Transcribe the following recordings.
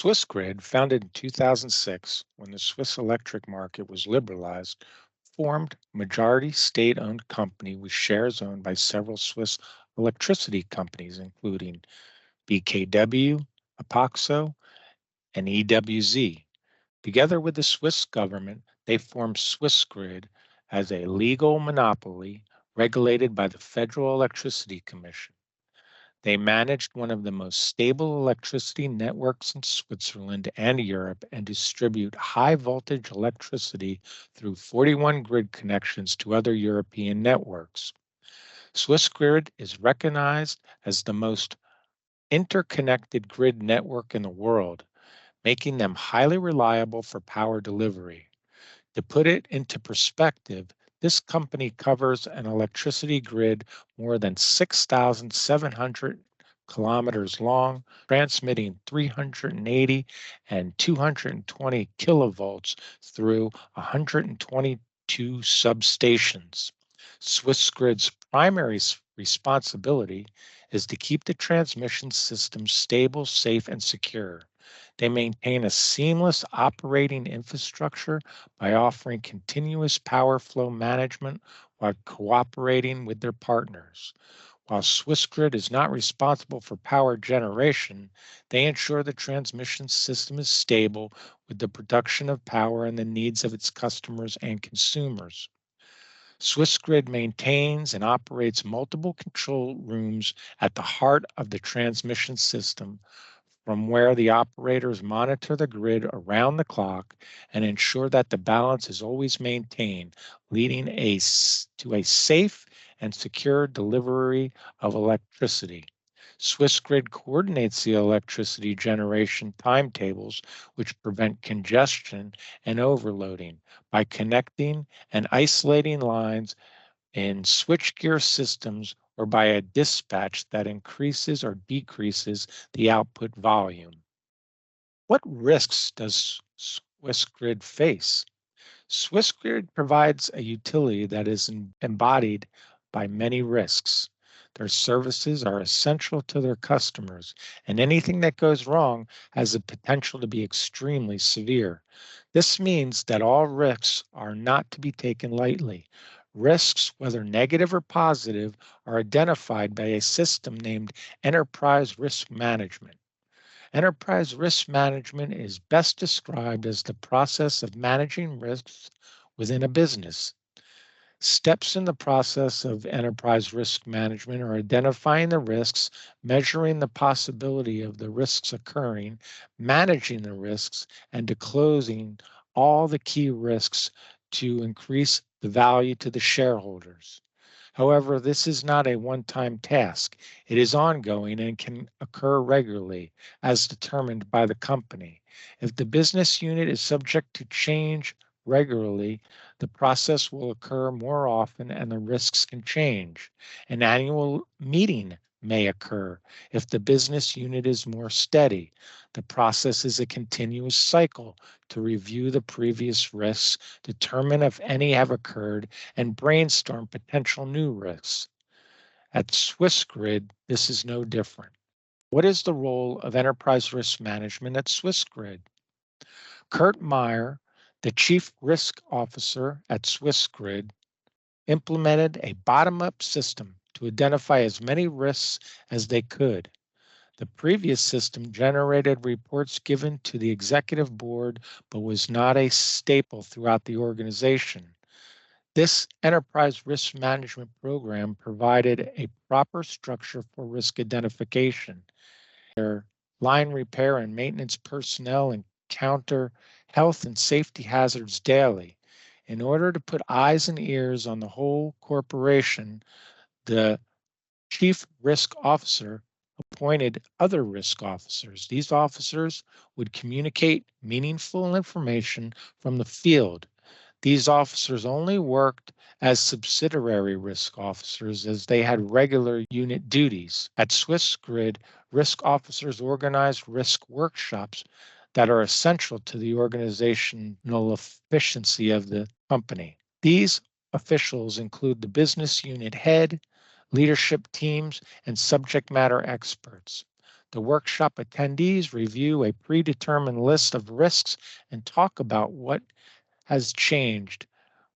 Swissgrid, founded in 2006 when the Swiss electric market was liberalized, formed a majority state-owned company with shares owned by several Swiss electricity companies, including BKW, Apaxo, and EWZ. Together with the Swiss government, they formed Swissgrid as a legal monopoly regulated by the Federal Electricity Commission. They managed one of the most stable electricity networks in Switzerland and Europe and distribute high voltage electricity through 41 grid connections to other European networks. Swissgrid is recognized as the most interconnected grid network in the world, making them highly reliable for power delivery. To put it into perspective, this company covers an electricity grid more than 6,700 kilometers long, transmitting 380 and 220 kilovolts through 122 substations. Swissgrid's primary responsibility is to keep the transmission system stable, safe, and secure. They maintain a seamless operating infrastructure by offering continuous power flow management while cooperating with their partners. While Swissgrid is not responsible for power generation, they ensure the transmission system is stable with the production of power and the needs of its customers and consumers. Swissgrid maintains and operates multiple control rooms at the heart of the transmission system, from where the operators monitor the grid around the clock and ensure that the balance is always maintained, leading to a safe and secure delivery of electricity. Swissgrid coordinates the electricity generation timetables, which prevent congestion and overloading by connecting and isolating lines in switchgear systems or by a dispatch that increases or decreases the output volume. What risks does Swissgrid face? Swissgrid provides a utility that is embodied by many risks. Their services are essential to their customers, and anything that goes wrong has the potential to be extremely severe. This means that all risks are not to be taken lightly. Risks, whether negative or positive, are identified by a system named Enterprise Risk Management. Enterprise risk management is best described as the process of managing risks within a business. Steps in the process of enterprise risk management are identifying the risks, measuring the possibility of the risks occurring, managing the risks, and disclosing all the key risks to increase the value to the shareholders. However, this is not a one-time task. It is ongoing and can occur regularly as determined by the company. If the business unit is subject to change regularly, the process will occur more often and the risks can change. An annual meeting may occur if the business unit is more steady. The process is a continuous cycle to review the previous risks, determine if any have occurred, and brainstorm potential new risks. At Swissgrid, this is no different. What is the role of enterprise risk management at Swissgrid? Kurt Meyer, the Chief Risk Officer at Swissgrid, implemented a bottom-up system to identify as many risks as they could. The previous system generated reports given to the executive board, but was not a staple throughout the organization. This enterprise risk management program provided a proper structure for risk identification. Their line repair and maintenance personnel encounter health and safety hazards daily. In order to put eyes and ears on the whole corporation, the chief risk officer appointed other risk officers. These officers would communicate meaningful information from the field. These officers only worked as subsidiary risk officers as they had regular unit duties. At Swissgrid, risk officers organized risk workshops that are essential to the organizational efficiency of the company. These officials include the business unit head, leadership teams, and subject matter experts. The workshop attendees review a predetermined list of risks and talk about what has changed,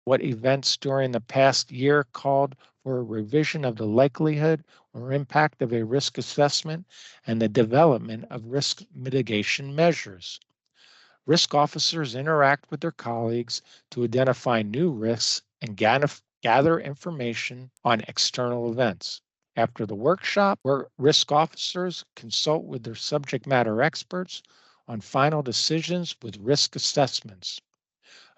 what events during the past year called for a revision of the likelihood or impact of a risk assessment, and the development of risk mitigation measures. Risk officers interact with their colleagues to identify new risks and gather information on external events. After the workshop, risk officers consult with their subject matter experts on final decisions with risk assessments.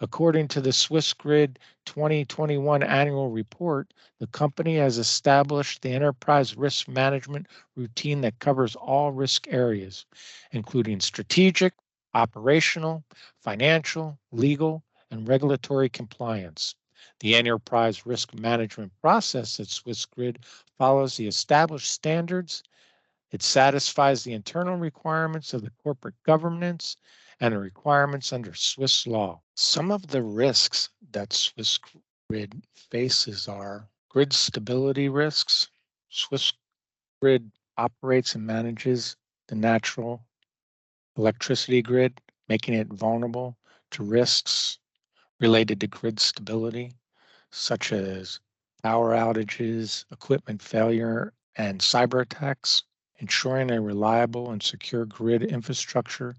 According to the Swissgrid 2021 annual report, the company has established the enterprise risk management routine that covers all risk areas, including strategic, operational, financial, legal, and regulatory compliance. The enterprise risk management process at Swissgrid follows the established standards. It satisfies the internal requirements of the corporate governance and the requirements under Swiss law. Some of the risks that Swissgrid faces are grid stability risks. Swissgrid operates and manages the natural electricity grid, making it vulnerable to risks related to grid stability, such as power outages, equipment failure, and cyber attacks. Ensuring a reliable and secure grid infrastructure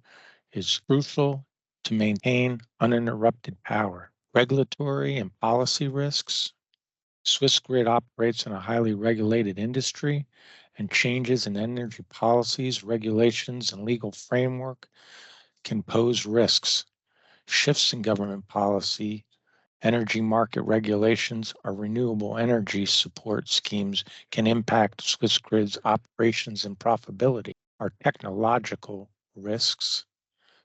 is crucial to maintain uninterrupted power. Regulatory and policy risks. Swissgrid operates in a highly regulated industry, and changes in energy policies, regulations, and legal framework can pose risks. Shifts in government policy, energy market regulations, or renewable energy support schemes can impact Swissgrid's operations and profitability. Our technological risks.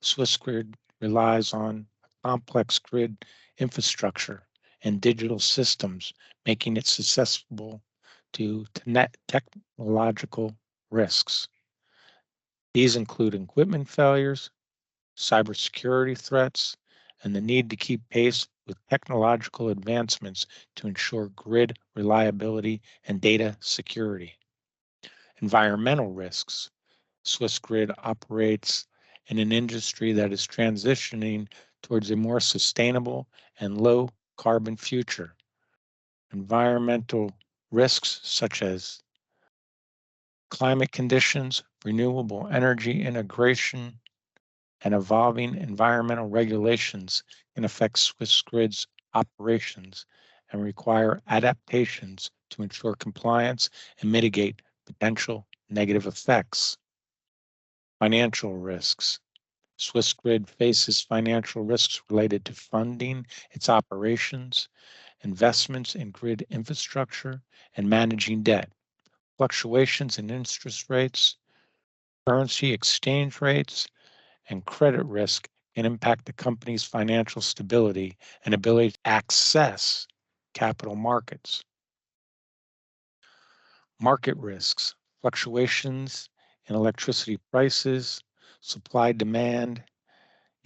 Swissgrid relies on a complex grid infrastructure and digital systems, making it susceptible to net technological risks. These include equipment failures, cybersecurity threats, and the need to keep pace with technological advancements to ensure grid reliability and data security. Environmental risks. Swissgrid operates in an industry that is transitioning towards a more sustainable and low carbon future. Environmental risks such as climate conditions, renewable energy integration, and evolving environmental regulations can affect Swissgrid's operations and require adaptations to ensure compliance and mitigate potential negative effects. Financial risks. Swissgrid faces financial risks related to funding its operations, investments in grid infrastructure, and managing debt. Fluctuations in interest rates, currency exchange rates, and credit risk can impact the company's financial stability and ability to access capital markets. Market risks, fluctuations in electricity prices, supply demand,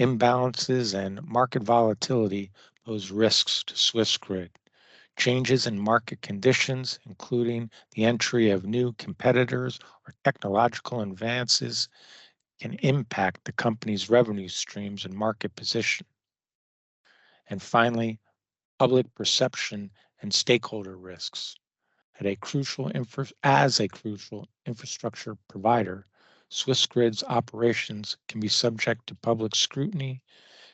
imbalances, and market volatility pose risks to Swissgrid. Changes in market conditions, including the entry of new competitors or technological advances, can impact the company's revenue streams and market position. And finally, public perception and stakeholder risks. As a crucial infrastructure provider, Swissgrid's operations can be subject to public scrutiny,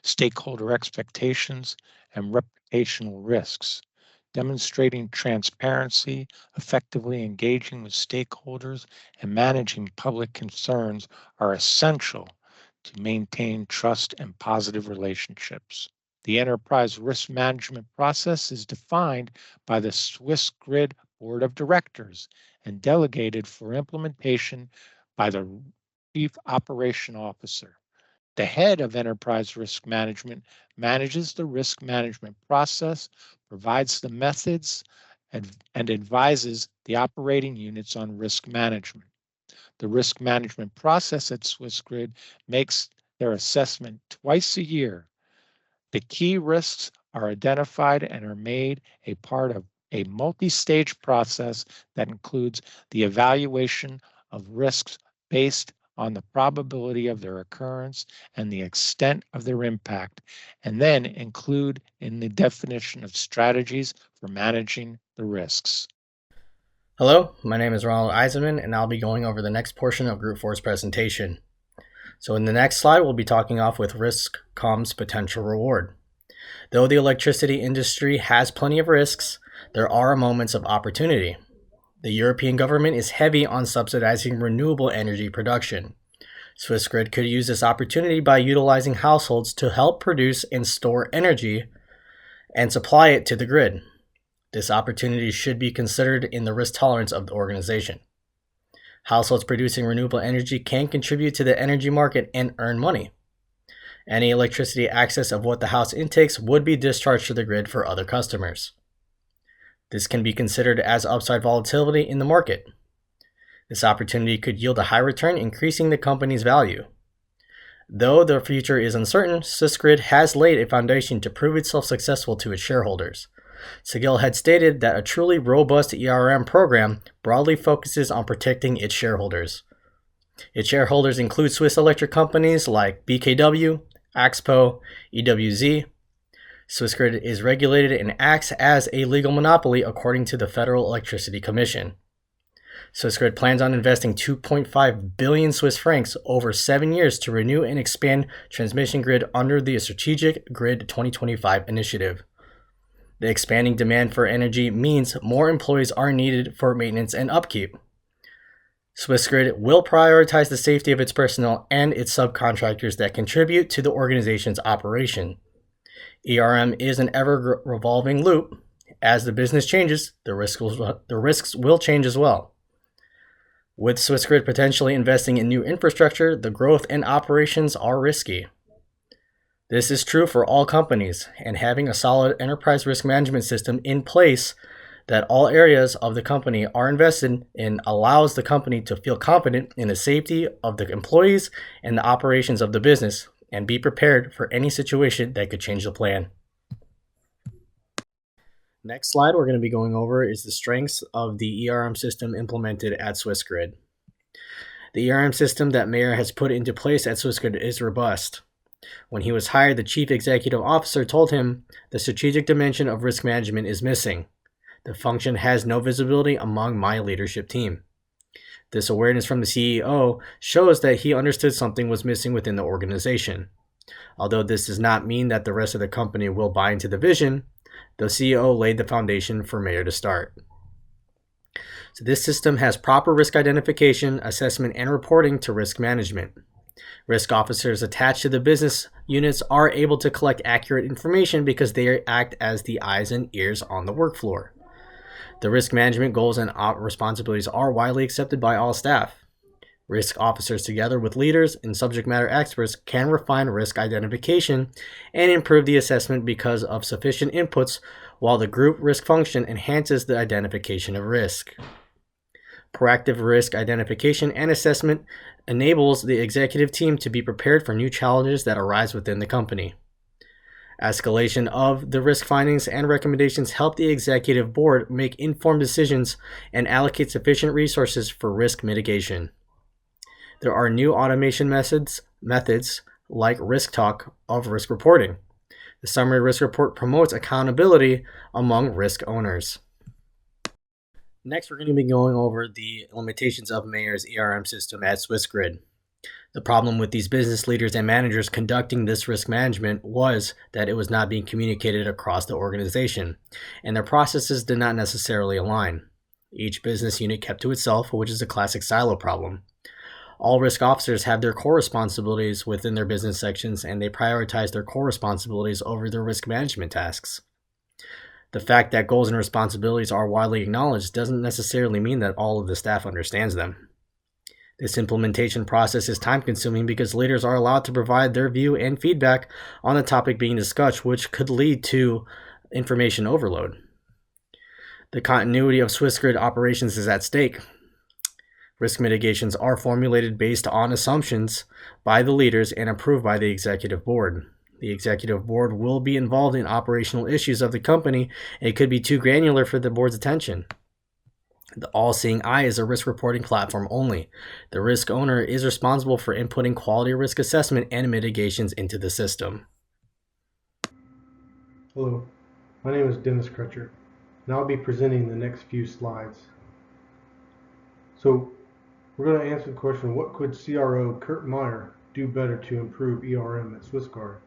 stakeholder expectations, and reputational risks. Demonstrating transparency, effectively engaging with stakeholders, and managing public concerns are essential to maintain trust and positive relationships. The enterprise risk management process is defined by the Swissgrid Board of Directors and delegated for implementation by the Chief Operation Officer. The head of enterprise risk management manages the risk management process, provides the methods, and advises the operating units on risk management. The risk management process at Swissgrid makes their assessment twice a year. The key risks are identified and are made a part of a multi-stage process that includes the evaluation of risks based on the probability of their occurrence and the extent of their impact, and then include in the definition of strategies for managing the risks. Hello, my name is Ronald Eisenman, and I'll be going over the next portion of Group 4's presentation. So in the next slide, we'll be talking off with risk comes potential reward. Though the electricity industry has plenty of risks, there are moments of opportunity. The European government is heavy on subsidizing renewable energy production. Swissgrid could use this opportunity by utilizing households to help produce and store energy and supply it to the grid. This opportunity should be considered in the risk tolerance of the organization. Households producing renewable energy can contribute to the energy market and earn money. Any electricity excess of what the house intakes would be discharged to the grid for other customers. This can be considered as upside volatility in the market. This opportunity could yield a high return, increasing the company's value. Though the future is uncertain, Swissgrid has laid a foundation to prove itself successful to its shareholders. Seguel had stated that a truly robust HROM program broadly focuses on protecting its shareholders. Its shareholders include Swiss electric companies like BKW, Axpo, EWZ. Swissgrid is regulated and acts as a legal monopoly according to the Federal Electricity Commission. Swissgrid plans on investing 2.5 billion Swiss francs over 7 years to renew and expand transmission grid under the Strategic Grid 2025 initiative. The expanding demand for energy means more employees are needed for maintenance and upkeep. Swissgrid will prioritize the safety of its personnel and its subcontractors that contribute to the organization's operation. HROM is an ever-revolving loop. As the business changes, the risks will change as well. With Swissgrid potentially investing in new infrastructure, the growth and operations are risky. This is true for all companies, and having a solid enterprise risk management system in place that all areas of the company are invested in allows the company to feel confident in the safety of the employees and the operations of the business, and be prepared for any situation that could change the plan. Next slide we're going to be going over is the strengths of the HROM system implemented at Swissgrid. The HROM system that Meyer has put into place at Swissgrid is robust. When he was hired, the chief executive officer told him the strategic dimension of risk management is missing. The function has no visibility among my leadership team. This awareness from the CEO shows that he understood something was missing within the organization. Although this does not mean that the rest of the company will buy into the vision, the CEO laid the foundation for Meyer to start. So this system has proper risk identification, assessment, and reporting to risk management. Risk officers attached to the business units are able to collect accurate information because they act as the eyes and ears on the work floor. The risk management goals and responsibilities are widely accepted by all staff. Risk officers, together with leaders and subject matter experts, can refine risk identification and improve the assessment because of sufficient inputs, while the group risk function enhances the identification of risk. Proactive risk identification and assessment enables the executive team to be prepared for new challenges that arise within the company. Escalation of the risk findings and recommendations help the executive board make informed decisions and allocate sufficient resources for risk mitigation. There are new automation methods like Risk Talk of risk reporting. The summary risk report promotes accountability among risk owners. Next, we're going to be going over the limitations of Meyer's HROM system at Swissgrid. The problem with these business leaders and managers conducting this risk management was that it was not being communicated across the organization, and their processes did not necessarily align. Each business unit kept to itself, which is a classic silo problem. All risk officers have their core responsibilities within their business sections, and they prioritize their core responsibilities over their risk management tasks. The fact that goals and responsibilities are widely acknowledged doesn't necessarily mean that all of the staff understands them. This implementation process is time-consuming because leaders are allowed to provide their view and feedback on the topic being discussed, which could lead to information overload. The continuity of Swissgrid operations is at stake. Risk mitigations are formulated based on assumptions by the leaders and approved by the executive board. The executive board will be involved in operational issues of the company, and it could be too granular for the board's attention. The all-seeing eye is a risk reporting platform only. The risk owner is responsible for inputting quality risk assessment and mitigations into the system. Hello, my name is Dennis Crutcher, and I'll be presenting the next few slides. So we're going to answer the question, what could CRO Kurt Meyer do better to improve ERM at Swissgrid?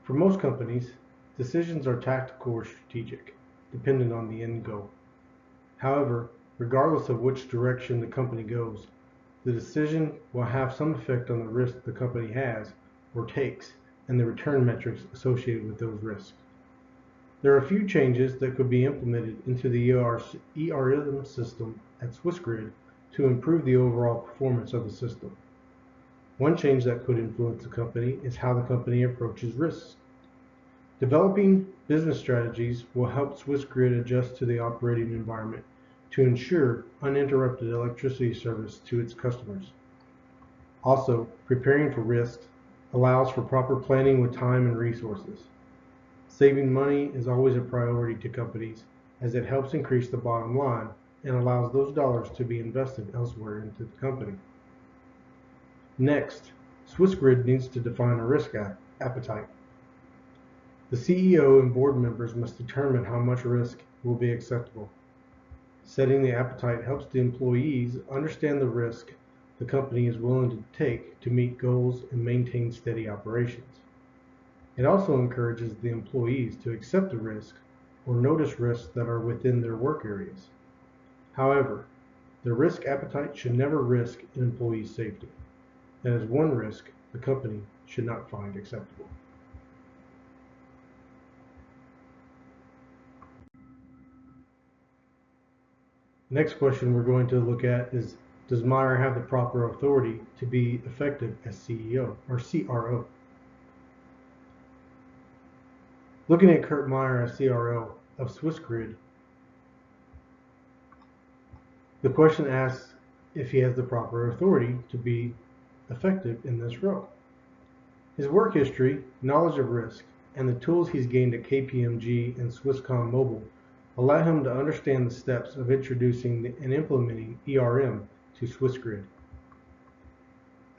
For most companies, decisions are tactical or strategic, dependent on the end goal. However, regardless of which direction the company goes, the decision will have some effect on the risk the company has or takes and the return metrics associated with those risks. There are a few changes that could be implemented into the ERM system at Swissgrid to improve the overall performance of the system. One change that could influence the company is how the company approaches risks. Developing business strategies will help Swissgrid adjust to the operating environment to ensure uninterrupted electricity service to its customers. Also, preparing for risks allows for proper planning with time and resources. Saving money is always a priority to companies as it helps increase the bottom line and allows those dollars to be invested elsewhere into the company. Next, Swissgrid needs to define a risk appetite. The CEO and board members must determine how much risk will be acceptable. Setting the appetite helps the employees understand the risk the company is willing to take to meet goals and maintain steady operations. It also encourages the employees to accept the risk or notice risks that are within their work areas. However, the risk appetite should never risk an employee's safety. That is one risk the company should not find acceptable. Next question we're going to look at is, does Meyer have the proper authority to be effective as CEO or CRO? Looking at Kurt Meyer as CRO of Swissgrid, the question asks if he has the proper authority to be effective in this role. His work history, knowledge of risk, and the tools he's gained at KPMG and Swisscom Mobile allow him to understand the steps of introducing and implementing ERM to Swissgrid.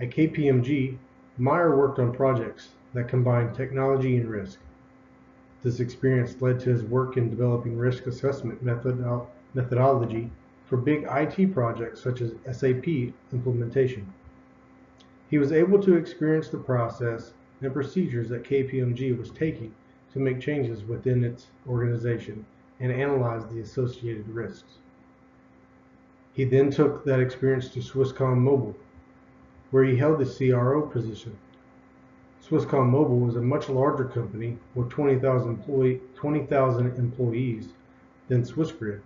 At KPMG, Meyer worked on projects that combined technology and risk. This experience led to his work in developing risk assessment methodology for big IT projects such as SAP implementation. He was able to experience the process and procedures that KPMG was taking to make changes within its organization and analyze the associated risks. He then took that experience to Swisscom Mobile, where he held the CRO position. Swisscom Mobile was a much larger company with 20,000 employees than Swissgrid.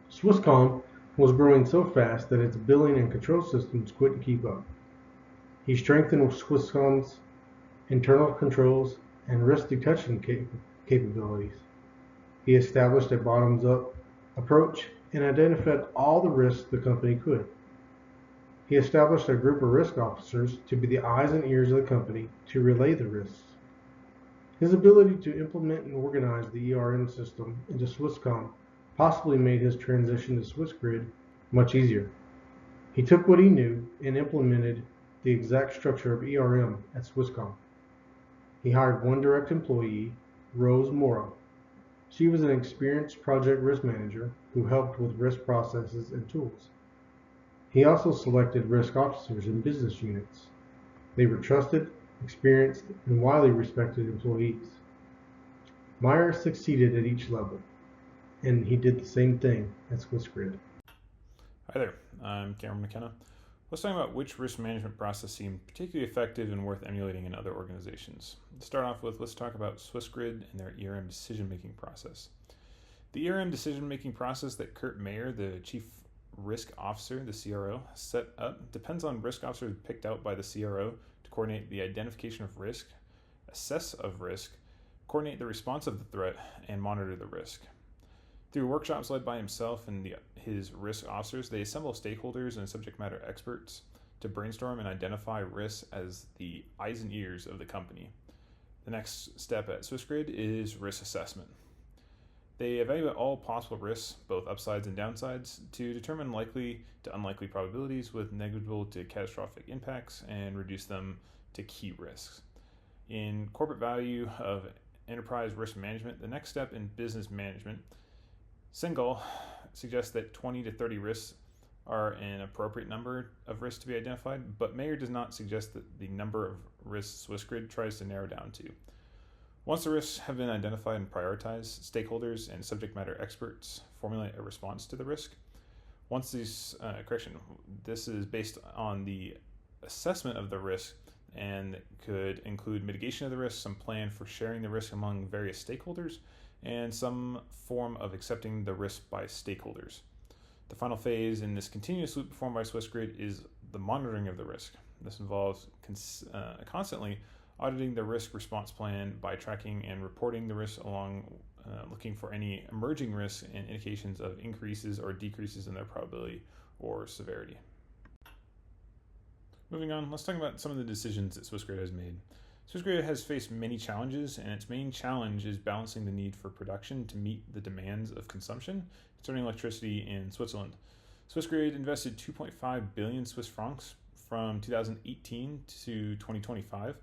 Swisscom was growing so fast that its billing and control systems couldn't keep up. He strengthened Swisscom's internal controls and risk detection capabilities. He established a bottoms-up approach and identified all the risks the company could. He established a group of risk officers to be the eyes and ears of the company to relay the risks. His ability to implement and organize the ERM system into Swisscom possibly made his transition to Swissgrid much easier. He took what he knew and implemented the exact structure of ERM at Swisscom. He hired one direct employee, Rose Mora. She was an experienced project risk manager who helped with risk processes and tools. He also selected risk officers in business units. They were trusted, experienced, and widely respected employees. Meyer succeeded at each level, and he did the same thing at Swissgrid. Hi there, I'm Cameron McKenna. Let's talk about which risk management process seemed particularly effective and worth emulating in other organizations. To start off with, let's talk about Swissgrid and their ERM decision-making process. The ERM decision-making process that Kurt Meyer, the Chief Risk Officer, the CRO, set up depends on risk officers picked out by the CRO to coordinate the identification of risk, assess of risk, coordinate the response of the threat, and monitor the risk. Through workshops led by himself and his risk officers, they assemble stakeholders and subject matter experts to brainstorm and identify risks as the eyes and ears of the company. The next step at Swissgrid is risk assessment. They evaluate all possible risks, both upsides and downsides, to determine likely to unlikely probabilities with negligible to catastrophic impacts and reduce them to key risks. In corporate value of enterprise risk management, the next step in business management, Singal suggests that 20 to 30 risks are an appropriate number of risks to be identified, but Meyer does not suggest that the number of risks Swissgrid tries to narrow down to. Once the risks have been identified and prioritized, stakeholders and subject matter experts formulate a response to the risk. Once these, this is based on the assessment of the risk and could include mitigation of the risk, some plan for sharing the risk among various stakeholders, and some form of accepting the risk by stakeholders. The final phase in this continuous loop performed by Swissgrid is the monitoring of the risk. This involves constantly auditing the risk response plan by tracking and reporting the risk along looking for any emerging risks and indications of increases or decreases in their probability or severity. Moving on, let's talk about some of the decisions that Swissgrid has made. Swissgrid has faced many challenges, and its main challenge is balancing the need for production to meet the demands of consumption concerning electricity in Switzerland. Swissgrid invested 2.5 billion Swiss francs from 2018 to 2025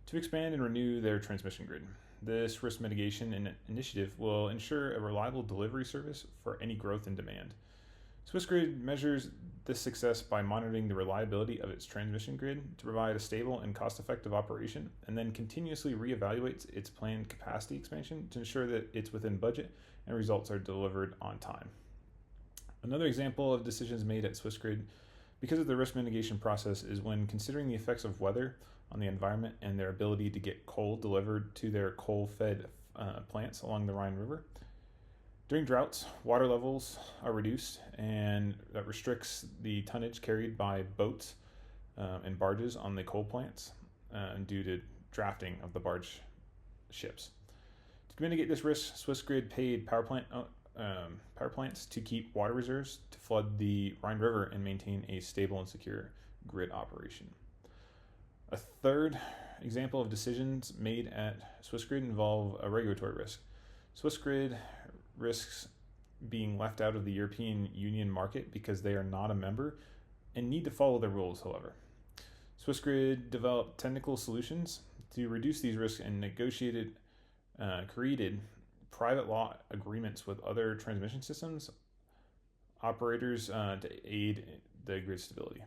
to expand and renew their transmission grid. This risk mitigation initiative will ensure a reliable delivery service for any growth in demand. Swissgrid measures this success by monitoring the reliability of its transmission grid to provide a stable and cost-effective operation, and then continuously reevaluates its planned capacity expansion to ensure that it's within budget and results are delivered on time. Another example of decisions made at Swissgrid because of the risk mitigation process is when considering the effects of weather on the environment and their ability to get coal delivered to their coal-fed plants along the Rhine River. During droughts, water levels are reduced, and that restricts the tonnage carried by boats and barges on the coal plants due to drafting of the barge ships. To mitigate this risk, Swissgrid paid power plants to keep water reserves to flood the Rhine River and maintain a stable and secure grid operation. A third example of decisions made at Swissgrid involve a regulatory risk. Swissgrid risks being left out of the European Union market because they are not a member and need to follow the rules, however. Swissgrid developed technical solutions to reduce these risks and created private law agreements with other transmission systems operators to aid the grid stability.